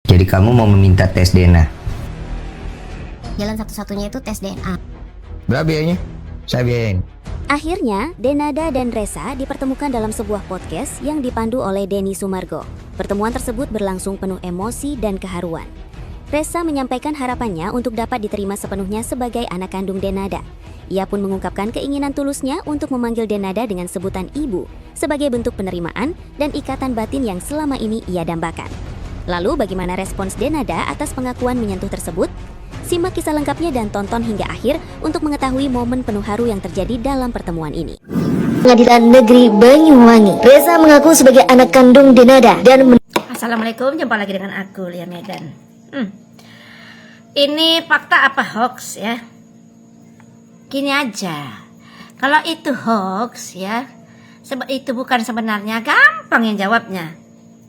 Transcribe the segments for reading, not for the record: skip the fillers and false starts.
Jadi kamu mau meminta tes DNA? Jalan satu-satunya itu tes DNA. Berapa biayanya? Saya biayain. Akhirnya, Denada dan Resa dipertemukan dalam sebuah podcast yang dipandu oleh Denny Sumargo. Pertemuan tersebut berlangsung penuh emosi dan keharuan. Resa menyampaikan harapannya untuk dapat diterima sepenuhnya sebagai anak kandung Denada. Ia pun mengungkapkan keinginan tulusnya untuk memanggil Denada dengan sebutan ibu sebagai bentuk penerimaan dan ikatan batin yang selama ini ia dambakan. Lalu bagaimana respons Denada atas pengakuan menyentuh tersebut? Simak kisah lengkapnya dan tonton hingga akhir untuk mengetahui momen penuh haru yang terjadi dalam pertemuan ini. Pengadilan Negeri Banyuwangi. Resa mengaku sebagai anak kandung Denada dan Assalamualaikum, jumpa lagi dengan aku, Lia Medan. Ini fakta apa hoax ya? Gini aja, kalau itu hoax ya, itu bukan sebenarnya, gampang yang jawabnya.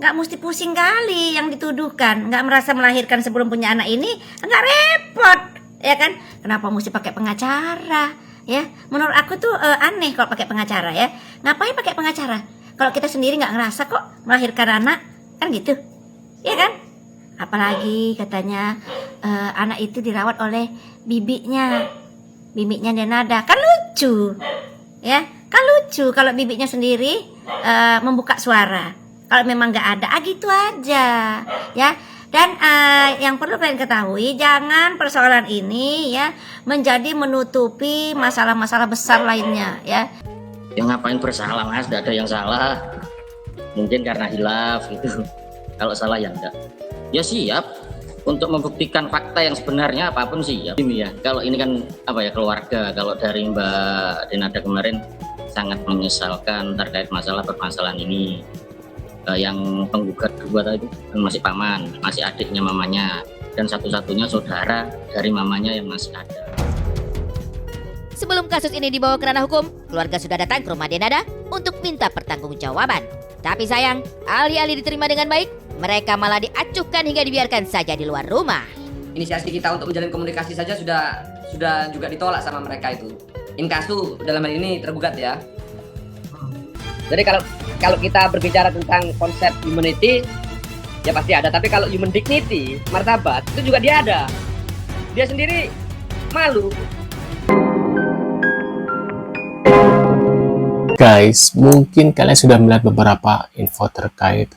Nggak mesti pusing kali yang dituduhkan. Nggak merasa melahirkan sebelum punya anak ini, nggak repot, ya kan? Kenapa mesti pakai pengacara? Ya, menurut aku tuh aneh kalau pakai pengacara ya. Ngapain pakai pengacara? Kalau kita sendiri nggak ngerasa kok melahirkan anak, kan gitu, ya kan? Apalagi katanya anak itu dirawat oleh bibinya Denada, kan lucu, ya? Kan lucu kalau bibinya sendiri membuka suara. Kalau memang nggak ada, gitu aja, ya. Dan yang perlu kalian ketahui, jangan persoalan ini ya menjadi menutupi masalah-masalah besar lainnya, ya. Yang ngapain bersalah mas, tidak ada yang salah. Mungkin karena hilaf gitu. Kalau salah ya enggak. Ya siap untuk membuktikan fakta yang sebenarnya, apapun siap. Ini ya, kalau ini kan keluarga. Kalau dari Mbak Denada kemarin sangat menyesalkan terkait masalah permasalahan ini. Yang penggugat kedua tadi kan masih paman, masih adiknya mamanya, dan satu-satunya saudara dari mamanya yang masih ada. Sebelum kasus ini dibawa ke ranah hukum, keluarga sudah datang ke rumah Denada untuk minta pertanggungjawaban. Tapi sayang, alih-alih diterima dengan baik, mereka malah diacuhkan hingga dibiarkan saja di luar rumah. Inisiasi kita untuk menjalin komunikasi saja sudah juga ditolak sama mereka itu. Inkasu dalam hal ini tergugat ya. Jadi kalau kita berbicara tentang konsep humanity, ya pasti ada. Tapi kalau human dignity, martabat, itu juga dia ada. Dia sendiri malu. Guys, mungkin kalian sudah melihat beberapa info terkait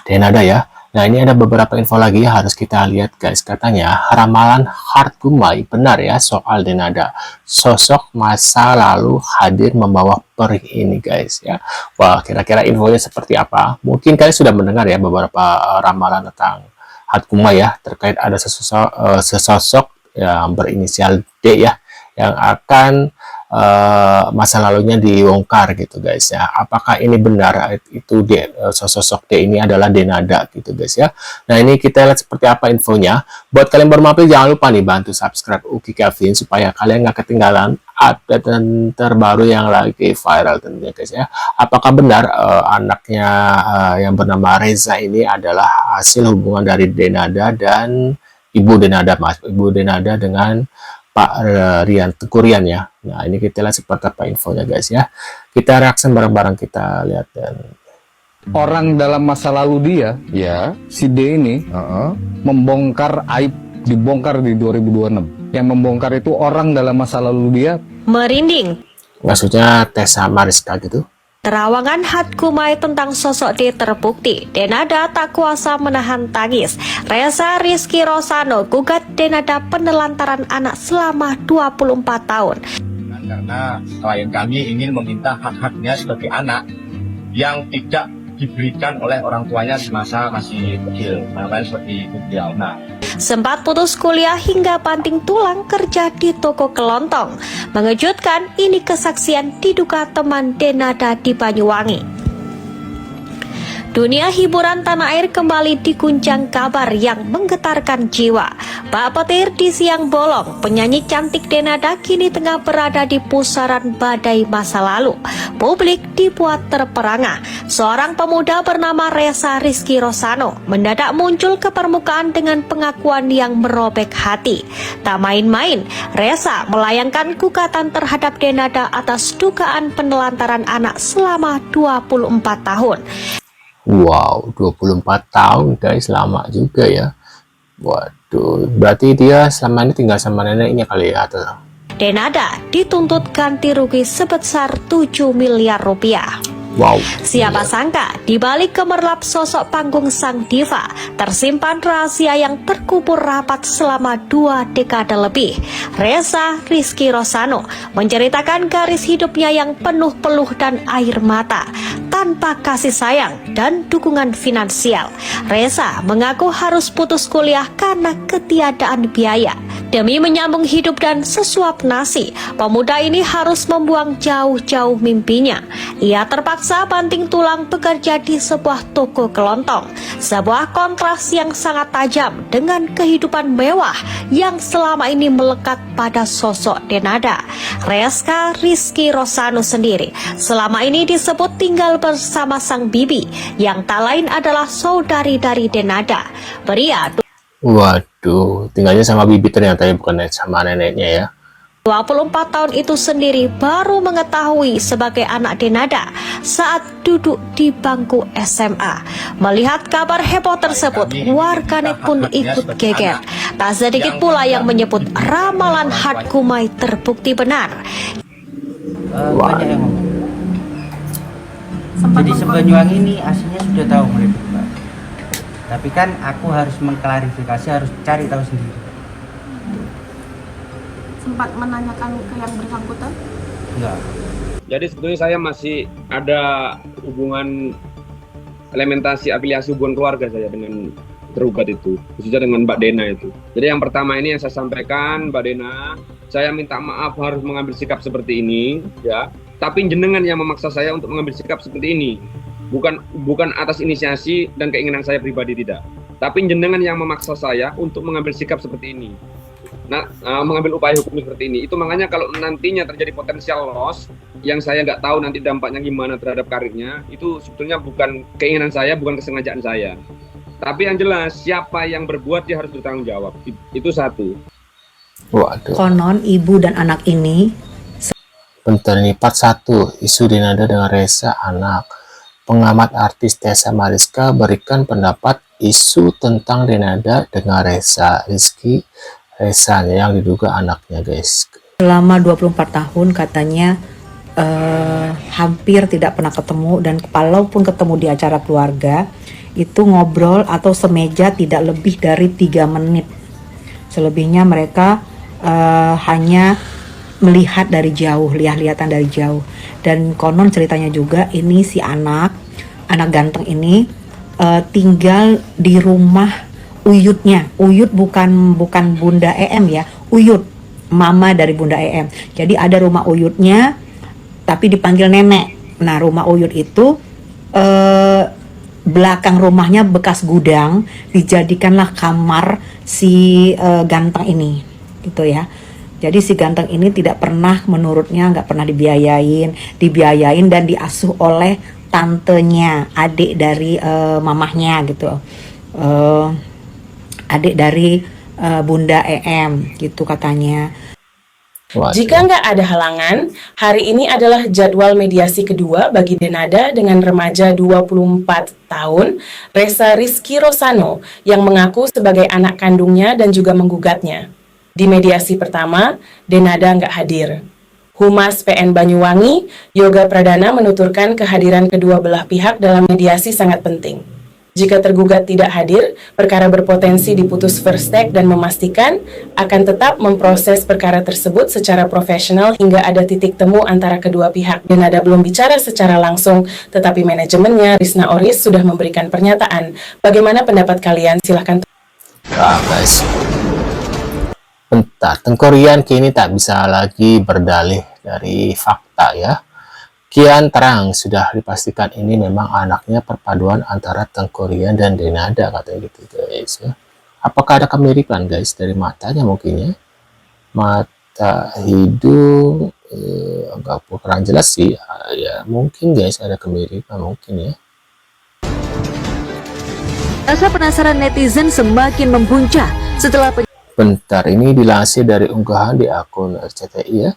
Denada ya. Nah, ini ada beberapa info lagi yang harus kita lihat guys. Katanya ramalan Harkumai benar ya soal Denada. Sosok masa lalu hadir membawa perih ini guys ya. Wah, kira-kira infonya seperti apa? Mungkin kalian sudah mendengar ya beberapa ramalan tentang Harkumai ya. Terkait ada sesosok yang berinisial D ya, yang akan masa lalunya dibongkar gitu guys ya. Apakah ini benar itu sosok D ini adalah Denada gitu guys ya. Nah, ini kita lihat seperti apa infonya. Buat kalian baru mampir, jangan lupa nih bantu subscribe Uki Kevin supaya kalian nggak ketinggalan update terbaru yang lagi viral tentunya guys ya. Apakah benar anaknya yang bernama Reza ini adalah hasil hubungan dari Denada dan Ibu Denada dengan Pak Rian Tekurian ya. Nah, ini kita lihat seperti apa infonya guys ya. Kita reaksi bareng-bareng, kita lihat. Dan orang dalam masa lalu dia, ya, si D ini membongkar aib, dibongkar di 2026. Yang membongkar itu orang dalam masa lalu dia. Merinding. Maksudnya Tessa Mariska gitu. Terawangan Harkumai tentang sosok D terbukti. Denada tak kuasa menahan tangis. Reza Rizky Rosano gugat Denada penelantaran anak selama 24 tahun. Karena klien kami ingin meminta hak-haknya sebagai anak yang tidak diberikan oleh orang tuanya semasa masih kecil. Namanya seperti beliau. Sempat putus kuliah hingga banting tulang kerja di toko kelontong. Mengejutkan, ini kesaksian diduga teman Denada di Banyuwangi. Dunia hiburan tanah air kembali diguncang kabar yang menggetarkan jiwa. Pak petir di siang bolong, penyanyi cantik Denada kini tengah berada di pusaran badai masa lalu. Publik dibuat terperangah. Seorang pemuda bernama Reza Rizky Rosano mendadak muncul ke permukaan dengan pengakuan yang merobek hati. Tak main-main, Reza melayangkan gugatan terhadap Denada atas dugaan penelantaran anak selama 24 tahun. Wow, 24 tahun guys, lama juga ya. Waduh, berarti dia selama ini tinggal sama neneknya kali ya atau? Denada dituntut ganti rugi sebesar 7 miliar rupiah. Wow. Siapa sangka di balik gemerlap sosok panggung sang diva tersimpan rahasia yang terkubur rapat selama 2 dekade lebih. Reza Rizky Rosano menceritakan garis hidupnya yang penuh peluh dan air mata tanpa kasih sayang dan dukungan finansial. Reza mengaku harus putus kuliah karena ketiadaan biaya. Demi menyambung hidup dan sesuap nasi, pemuda ini harus membuang jauh-jauh mimpinya. Ia terpaksa banting tulang bekerja di sebuah toko kelontong. Sebuah kontras yang sangat tajam dengan kehidupan mewah yang selama ini melekat pada sosok Denada. Reza Rizky Rosano sendiri selama ini disebut tinggal bersama sang bibi yang tak lain adalah saudari dari Denada. Pria Waduh, tinggalnya sama bibi ternyata ya, bukan sama neneknya ya. 24 tahun itu sendiri baru mengetahui sebagai anak Denada saat duduk di bangku SMA. Melihat kabar heboh tersebut, warganet pun ikut geger. Tak sedikit pula yang menyebut ramalan Hatkumai terbukti benar. Banyak yang ngomong. Jadi Sebanyuwangi ini aslinya sudah tahu mereka, Pak. Tapi kan aku harus mengklarifikasi, harus cari tahu sendiri. Sempat menanyakan ke yang bersangkutan? Enggak. Jadi sebetulnya saya masih ada hubungan elementasi afiliasi hubungan keluarga saya dengan tergugat itu, khususnya dengan Mbak Dena itu. Jadi yang pertama ini yang saya sampaikan, Mbak Dena, saya minta maaf harus mengambil sikap seperti ini, ya. Tapi jenengan yang memaksa saya untuk mengambil sikap seperti ini. Bukan atas inisiasi dan keinginan saya pribadi, tidak. Tapi jenengan yang memaksa saya untuk mengambil sikap seperti ini. Nah, mengambil upaya hukum seperti ini. Itu makanya kalau nantinya terjadi potensial loss, yang saya nggak tahu nanti dampaknya gimana terhadap karirnya, itu sebetulnya bukan keinginan saya, bukan kesengajaan saya. Tapi yang jelas, siapa yang berbuat dia harus bertanggung jawab. Itu satu. Waduh. Konon ibu dan anak ini. Bentar, ini part 1, isu Denada dengan Reza anak. Pengamat artis Tessa Mariska berikan pendapat isu tentang Denada dengan Reza Rizky yang diduga anaknya guys. Selama 24 tahun katanya hampir tidak pernah ketemu, dan kalaupun ketemu di acara keluarga itu ngobrol atau semeja tidak lebih dari 3 menit. Selebihnya mereka hanya melihat dari jauh, lihat-lihatan dari jauh. Dan konon ceritanya juga ini si anak ganteng ini tinggal di rumah uyutnya. Uyut bukan Bunda EM ya, Uyut, mama dari Bunda EM. Jadi ada rumah uyutnya tapi dipanggil nenek. Nah, rumah uyut itu belakang rumahnya bekas gudang, dijadikanlah kamar si ganteng ini gitu ya. Jadi si ganteng ini tidak pernah, menurutnya nggak pernah dibiayain dan diasuh oleh tantenya, adik dari mamahnya gitu, adik dari Bunda EM gitu katanya. Jika nggak ada halangan, hari ini adalah jadwal mediasi kedua bagi Denada dengan remaja 24 tahun, Reza Rizky Rosano, yang mengaku sebagai anak kandungnya dan juga menggugatnya. Di mediasi pertama, Denada nggak hadir. Humas PN Banyuwangi, Yoga Pradana menuturkan kehadiran kedua belah pihak dalam mediasi sangat penting. Jika tergugat tidak hadir, perkara berpotensi diputus first take dan memastikan akan tetap memproses perkara tersebut secara profesional hingga ada titik temu antara kedua pihak. Denada belum bicara secara langsung, tetapi manajemennya, Rizna Oris, sudah memberikan pernyataan. Bagaimana pendapat kalian? Silahkan. Guys. Bentar, Tengkorian kini tak bisa lagi berdalih dari fakta ya. Kian terang sudah dipastikan ini memang anaknya perpaduan antara Tengkorian dan Denada katanya gitu guys ya. Apakah ada kemiripan guys dari matanya mungkin ya? Mata, hidung, agak kurang jelas sih ya, mungkin guys ada kemiripan mungkin ya. Rasa penasaran netizen semakin mempuncak setelah Bentar, ini dilansir dari unggahan di akun RCTI ya.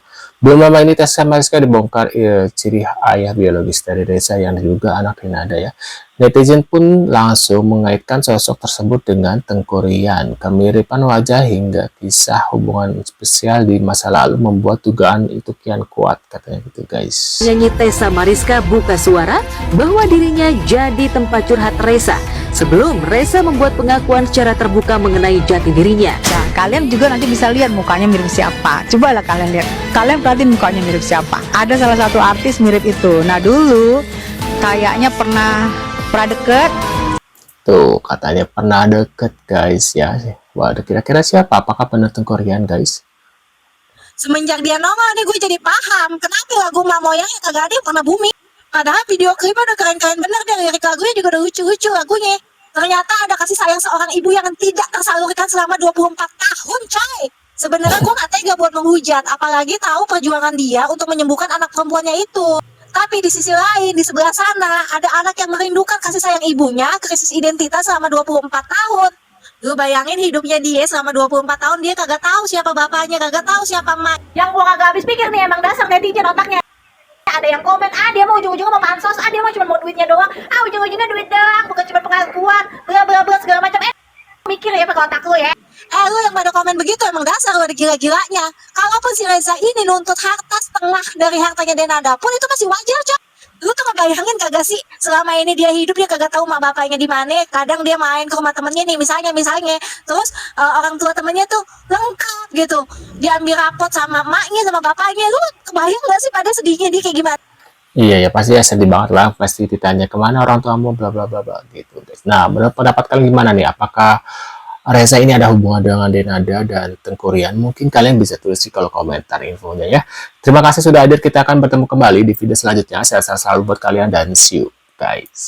Belum lama ini tes Mariska dibongkar ciri ayah biologis dari Reza yang juga anak Denada ya. Netizen pun langsung mengaitkan sosok tersebut dengan Tengku Ryan. Kemiripan wajah hingga kisah hubungan spesial di masa lalu membuat dugaan itu kian kuat, katanya gitu guys. Penyanyi Tessa Mariska buka suara bahwa dirinya jadi tempat curhat Reza sebelum Reza membuat pengakuan secara terbuka mengenai jati dirinya. Nah, kalian juga nanti bisa lihat mukanya mirip siapa. Cobalah kalian lihat. Kalian perhatiin mukanya mirip siapa. Ada salah satu artis mirip itu. Nah, dulu kayaknya pernah deket. Tuh, katanya pernah deket guys ya. Waduh, kira-kira siapa? Apakah benar Tengku Ryan guys? Semenjak dia nongol nih gue jadi paham kenapa lagu Mak Moyangnya kagak ada yang pernah booming. Padahal video klipnya udah keren-keren bener deh, lirik lagunya juga udah lucu-lucu lagunya. Ternyata ada kasih sayang seorang ibu yang tidak tersalurkan selama 24 tahun coy. Sebenarnya gue gak tega buat menghujat, apalagi tahu perjuangan dia untuk menyembuhkan anak perempuannya itu. Tapi di sisi lain, di sebelah sana, ada anak yang merindukan kasih sayang ibunya, krisis identitas selama 24 tahun. Lu bayangin hidupnya dia selama 24 tahun, dia kagak tahu siapa bapaknya, kagak tahu siapa emak. Yang gua kagak habis pikir nih, emang dasar netizen otaknya. Ada yang komen, dia mau ujung-ujungnya mau pansos, dia mau cuma mau duitnya doang, ujung-ujungnya duit doang, bukan cuma pengakuan, bla segala macam. Mikir ya pakai otak lu ya. Lu yang pada komen begitu emang dasar lu ada gila-gilanya. Kalaupun si Reza ini nuntut harta setengah dari hartanya Denada pun itu masih wajar coy. Lu tuh ngebayangin kagak sih selama ini dia hidup dia kagak tahu mak bapaknya di mana. Kadang dia main ke rumah temennya nih misalnya terus orang tua temennya tuh lengkap gitu, diambil rapot sama maknya sama bapaknya. Lu kebayang gak sih pada sedihnya dia kayak gimana? Iya ya, pasti ya sedih banget lah, pasti ditanya kemana orang tuamu bla bla bla bla gitu guys. Nah, menurut pendapat kalian gimana nih? Apakah Reza ini ada hubungan dengan Denada dan Tengku Ryan? Mungkin kalian bisa tulis di kolom komentar infonya ya. Terima kasih sudah hadir, kita akan bertemu kembali di video selanjutnya. Sehat selalu buat kalian dan see you guys.